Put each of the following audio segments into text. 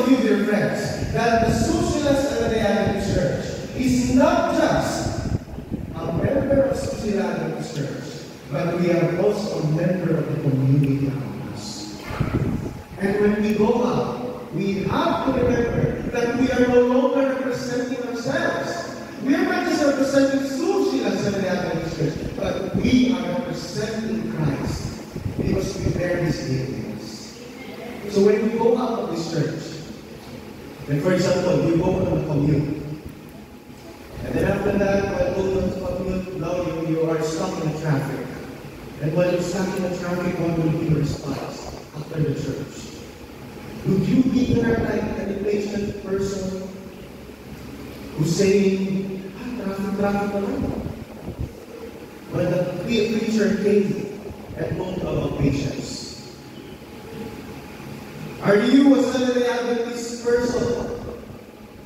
of you, dear friends, that the Susilas Seventh-day Adventist Church is not just a member of Susilas Adventist Church, but we are also a member of the community around us. And when we go out, we have to remember that we are no longer representing ourselves. We are not just representing Susilas Seventh-day Adventist Church, but we are representing Christ because we bear His gifts. So when we go out of this church, and for example, you go on a commute, and then after that, while going on the commute, now you are stuck in the traffic. And while you're stuck in the traffic, what will be your response after the church? Would you be there like an impatient person who's saying, traffic naman? But the preacher came and spoke about patience. Are you a Seventh-day Adventist person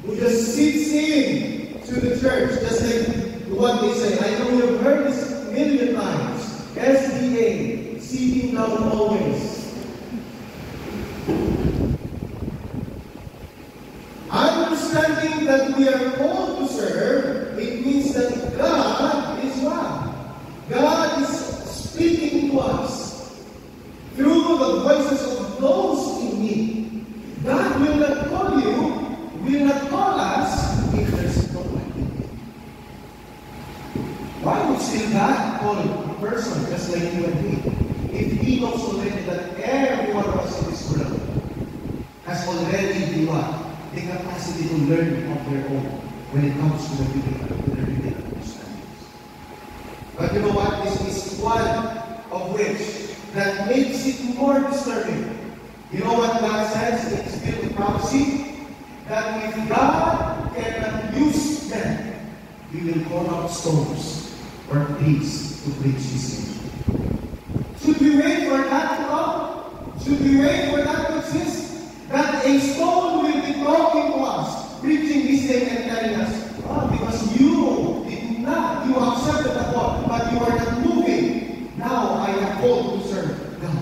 who just sits in to the church, just like what they say? I know you've heard this a million times. SDA, sitting down always. Understanding that we are called to serve, it means that God is what? God is speaking to us through the voices of those in need. God will not call you, will not call us if there's no one in need. Why would still God call a person just like you and me if He knows already that every one of us in this world has already the what? The capacity to learn of their own when it comes to the biblical understandings. But you know what? This is one of which that makes it more disturbing. You know what God says in Spirit of Prophecy? That if God cannot use them, He will call out stones or trees to preach His name. Should we wait for that to come? Should we wait for that to exist? That a stone will be talking to us, preaching His name and telling us, because you did not, you accepted the call, but you are not moving. Now I am called to serve God.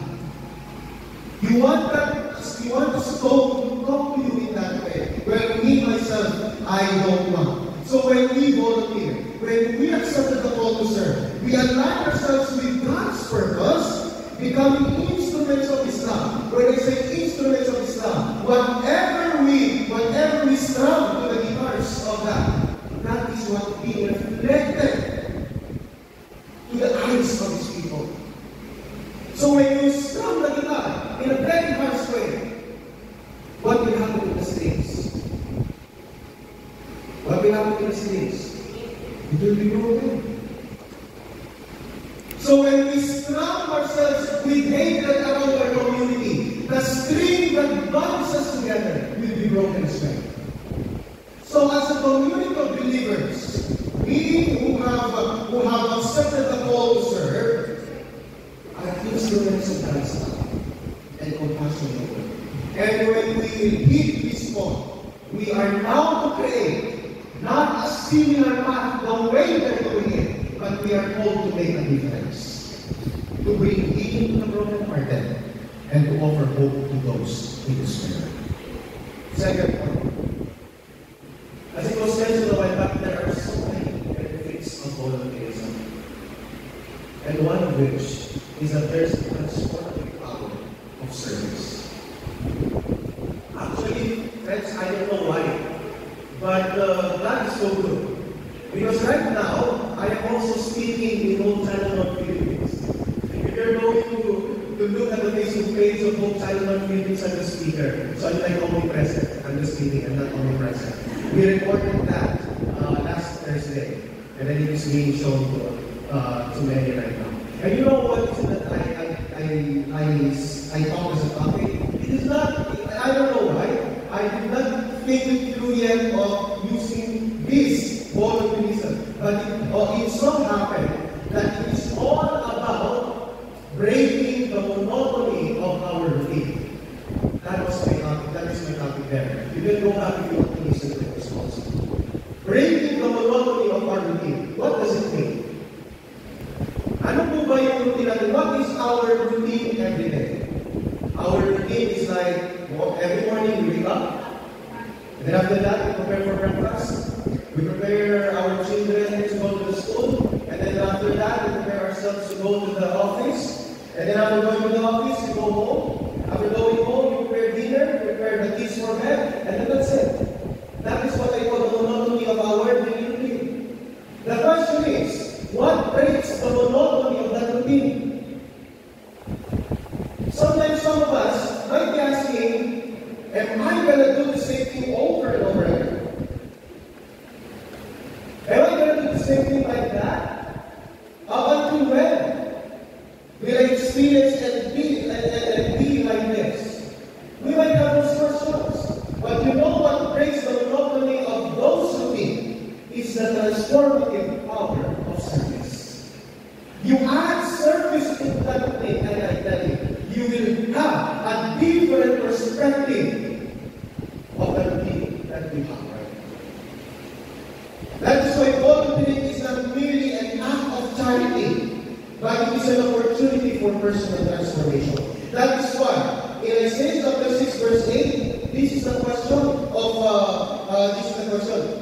You want the stone to talk to you in that way. Well, me, myself, I don't want. So when we volunteer, when we accepted the call to serve, we align ourselves with God's purpose, becoming instruments of Islam. When I say instruments of Islam, whatever we strum to the guitars of that is what being reflected to the eyes of His people. So when you strum the guitar in a very harsh way, what will happen to the strings? What will happen to the strings? It will be broken. So when we strum ourselves with hatred around our community, the string that binds us together will be broken as well. So as a community of believers, we who have accepted the call to serve are instruments of God's love and compassion. And when we hit this point, we are now to create not a similar path the way they're doing it, but we are called to make a difference, to bring healing to the brokenhearted, and to offer hope to those in despair. Second point, as it was mentioned a while back, there are so many benefits of volunteerism, and one of which is that there's a transformative power of service. Actually, friends, I don't know why, but God is so good. Because right now, I am also speaking in Hope Channel North Philippines. If you're going to look at the Facebook page of Hope Channel North Philippines, I'm the speaker. So I'm like only present. I'm just speaking, I'm not only present. We recorded that last Thursday. And then it is being shown to many right now. And you know what is it that I talk as a topic? It is not, I don't know why. I did not think it through yet of using this volunteerism. But it so happened that it is all about breaking the monotony of our routine. That was my topic. That is my topic there. You can go back if you want to listen to the response. Breaking the monotony of our routine. What does it mean? Ano po ba yung routine natin? What is our routine every day? Our routine is like, every morning we wake up, And then after that, we prepare for breakfast. We prepare our children to go to the school. And then after that, we prepare ourselves to go to the office. And then after going to the office, we go home. After going home, we prepare dinner, we prepare the kids for bed, and then that's it. That is what I call the monotony of our daily routine. The question is, what breaks the monotony of that routine? Sometimes some of us might be asking, am I going to do the same thing over and over again? Am I going to do the same thing like that? Up until when? Will I experience and be like this? We might have those questions. But you know what breaks the monotony of those routines is the transformative power of service. You add service to that thing, and I tell you will have a different perspective of the routine that we have right now. That is why volunteering is not merely an act of charity, but it is an opportunity for personal transformation. That is why, in Isaiah chapter 6, verse 8, this is the question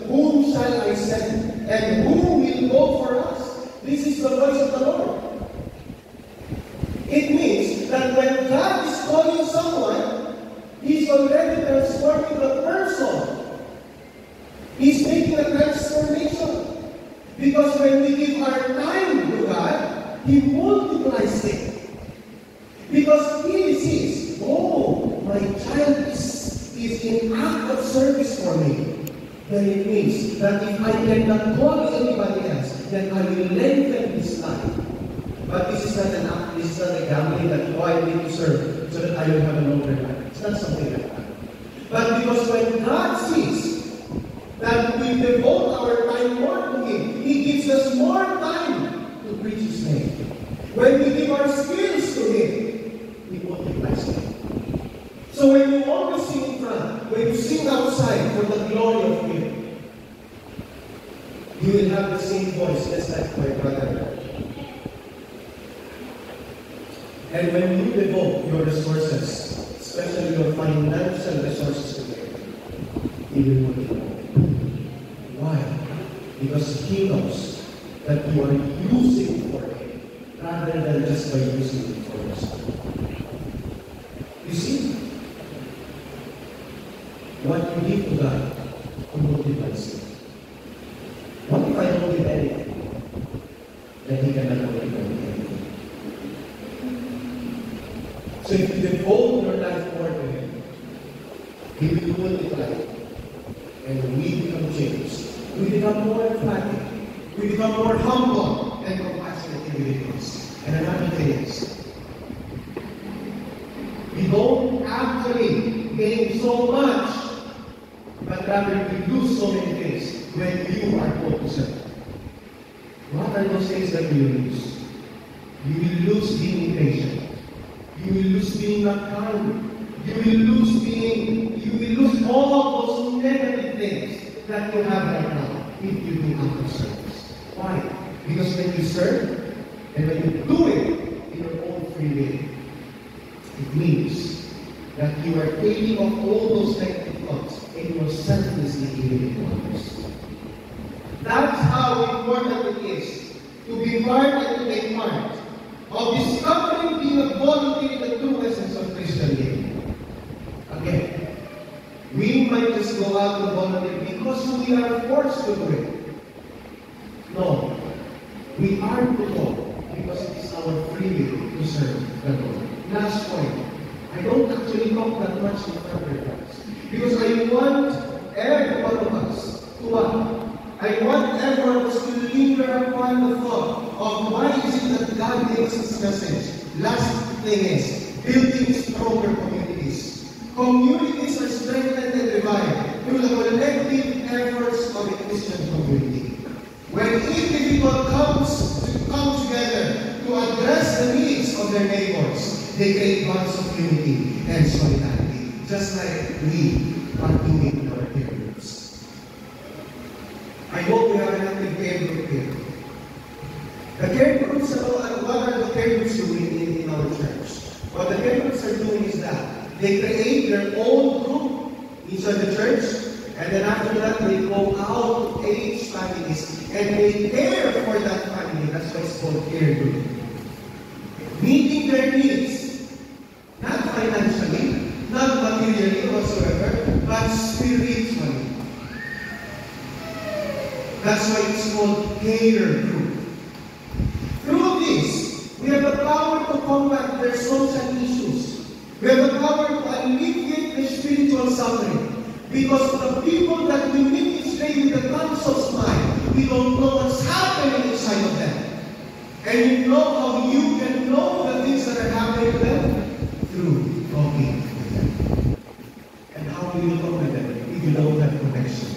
whom shall I send? And who will go for us? This is the voice of the Lord. It means that when God is calling someone, He's already transforming the person. He's making a transformation. Because when we give our time to God, He multiplies it. Because He sees, oh, my child is in act of service for me. Then it means that if I cannot call anybody else, then I will lend them this life. But this is not an act, this is not a gambling that, oh, I need to serve so that I will have a longer life. It's not something like that. But because when God sees that we devote our time more to Him, He gives us more time to preach His name. When we give our skills to Him, He multiplies them. So when you always sing in front, when you sing outside for the glory of Him, you will have the same voice just like my brother. And when you devote your resources, especially your financial resources to Him, He will multiply. Why? Because He knows that you are using for Him rather than just by using it for yourself. You see? What you give to God, He multiplies it. What if I don't give anything? Then He cannot multiply anything. So if you devote your life more to Him, He will multiply it. And we become changed. We become more emphatic. We become more humble and compassionate individuals. And another thing is, we don't actually gain so much, but rather we lose so many things when you are called to serve. What are those things that you lose? You will lose being impatient. You will lose being not kind. You will lose all those negative things that you have right now if you do out of service. Why? Because when you serve, and when you do it in your own free will, it means that you are taking off all those negative thoughts and you are selflessly giving it to others. That's how important it is to be part and to take part of discovering being a volunteer in the true essence of Christian living. Again, we might just go out and volunteer because we are forced to do it. No, we are to go because it is our free will to serve the Lord. Last point, I don't actually talk that much in other times because I want every one of us to what? I want everyone of us to linger upon the thought of why is it that God gives His message. Last thing is, building stronger communities. Communities are strengthened and revived through the collective efforts of a Christian community. When individuals come together to address the needs of their neighbors, they create bonds of unity and solidarity, just like we are doing in our care groups. I hope we have an active care group here. The care groups, what are the care groups doing in our church? What the care groups are doing is that they create their own group inside the church, And then after that, they go out to each families and they care for that family. That's why it's called caregiving. Meeting their needs, not financially, not materially whatsoever, but spiritually. That's why it's called care group. Through this, we have the power to combat their social issues. We have the power to alleviate their spiritual suffering. Because the people that we meet each day with the conscious mind, we don't know what's happening inside of them. And you know how you can know the things that are happening to them? Through talking with them. And how do you talk with them if you don't have connection?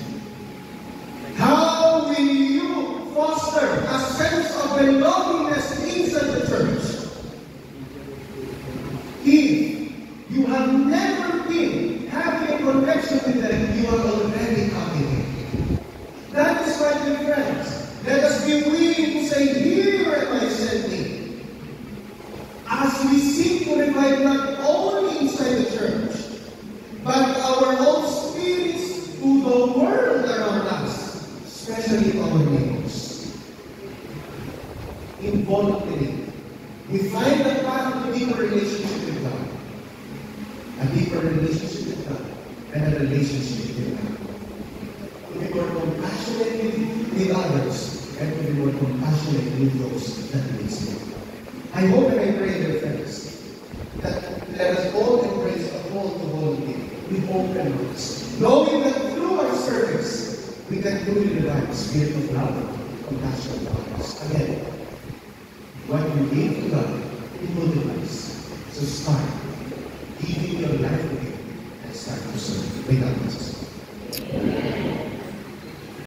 How will you foster a sense of belongingness inside the church if you have never been having a connection with them? You are already coming. That is why, dear friends, let us be willing to say, "Here am I, send me." As we seek to revive not only inside the church, but our own spirits to the world around us, especially our neighbors. Involuntarily, we find the path to deeper relationship with God. A deeper relationship with God and a relationship with God. To be more compassionate with others and to be more compassionate with those that needs me. I hope and I pray, dear friends, that let us all embrace the call to volunteer with open hearts, knowing that through our service, we can truly revive the spirit of love, compassion to others. Again, what you give to God, it multiplies. So start giving your life to Him and start to serve. May God bless us.